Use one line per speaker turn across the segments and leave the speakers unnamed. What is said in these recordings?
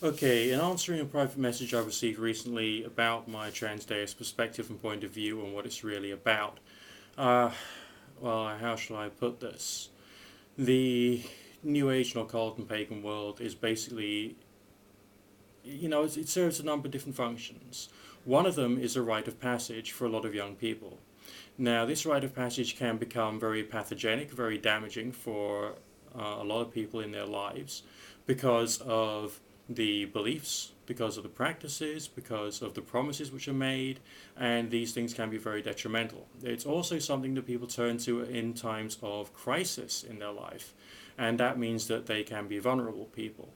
Okay, in answering a private message I received recently about my transdeist perspective and point of view and what it's really about, uh, well, how shall I put this? The New Age and occult and pagan world is basically, it serves a number of different functions. One of them is a rite of passage for a lot of young people. Now, this rite of passage can become very pathogenic, very damaging for a lot of people in their lives because of the beliefs, because of the practices, because of the promises which are made, and these things can be very detrimental. It's also something that people turn to in times of crisis in their life, and that means that they can be vulnerable people.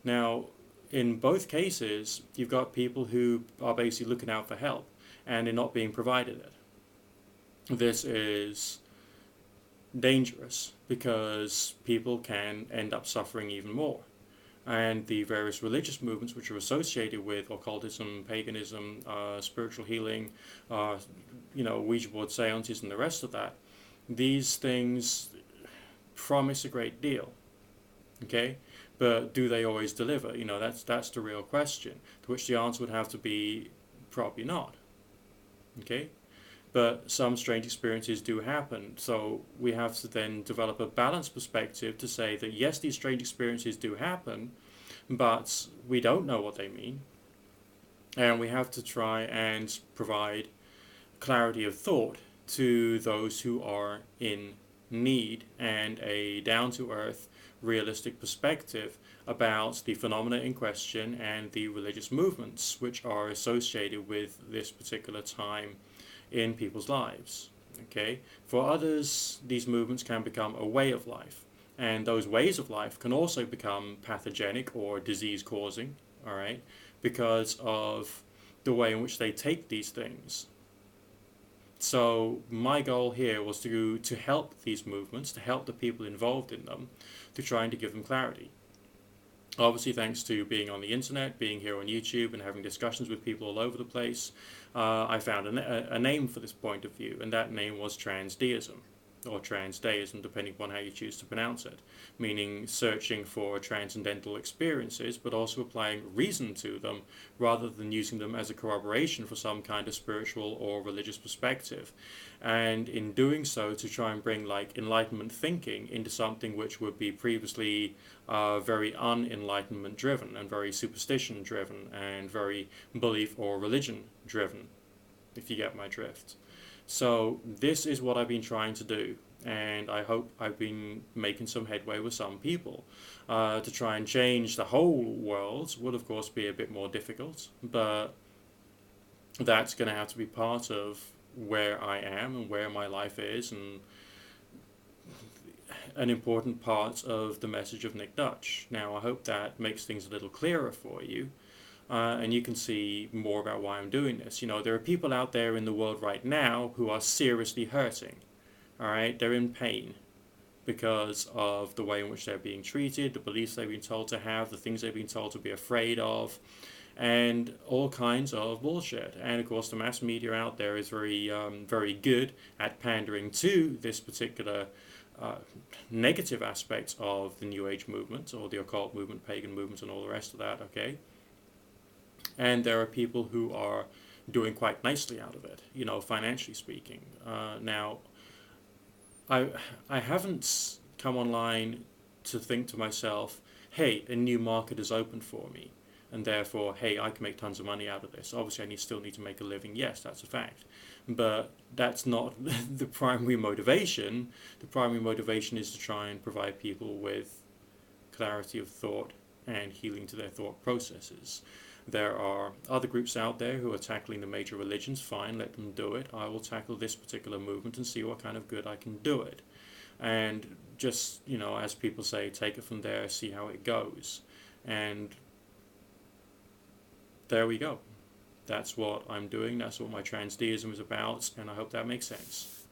Now, in both cases, you've got people who are basically looking out for help and they're not being provided it. This is dangerous because people can end up suffering even more. And the various religious movements which are associated with occultism, paganism, spiritual healing, Ouija board seances, and the rest of that, these things promise a great deal. Okay, but do they always deliver? That's the real question. To which the answer would have to be probably not. Okay, but some strange experiences do happen. So we have to then develop a balanced perspective to say that yes, these strange experiences do happen, but we don't know what they mean, and we have to try and provide clarity of thought to those who are in need and a down to earth, realistic perspective about the phenomena in question and the religious movements which are associated with this particular time in people's lives. Okay, for others, these movements can become a way of life, and those ways of life can also become pathogenic or disease causing. All right, because of the way in which they take these things. So my goal here was to help these movements, to help the people involved in them, to try and to give them clarity. Obviously, thanks to being on the internet, being here on YouTube, and having discussions with people all over the place, I found a name for this point of view, and that name was transdeism, or transdeism, depending upon how you choose to pronounce it, meaning searching for transcendental experiences, but also applying reason to them rather than using them as a corroboration for some kind of spiritual or religious perspective. And in doing so, to try and bring like enlightenment thinking into something which would be previously very unenlightenment driven and very superstition driven and very belief or religion driven, if you get my drift. So this is what I've been trying to do, and I hope I've been making some headway with some people. To try and change the whole world would of course be a bit more difficult, but that's going to have to be part of where I am and where my life is, and an important part of the message of Nick Dutch. Now I hope that makes things a little clearer for you. And you can see more about why I'm doing this. There are people out there in the world right now who are seriously hurting. All right, they're in pain because of the way in which they're being treated, the beliefs they've been told to have, the things they've been told to be afraid of, and all kinds of bullshit. And of course, the mass media out there is very good at pandering to this particular negative aspects of the New Age movement or the occult movement, pagan movement, and all the rest of that. Okay. And there are people who are doing quite nicely out of it, financially speaking. Now, I haven't come online to think to myself, hey, a new market is open for me, and therefore, hey, I can make tons of money out of this. Obviously, still need to make a living. Yes, that's a fact. But that's not the primary motivation. The primary motivation is to try and provide people with clarity of thought and healing to their thought processes. There are other groups out there who are tackling the major religions. Fine, let them do it. I will tackle this particular movement and see what kind of good I can do it. And just, as people say, take it from there, see how it goes. And there we go. That's what I'm doing. That's what my transdeism is about. And I hope that makes sense.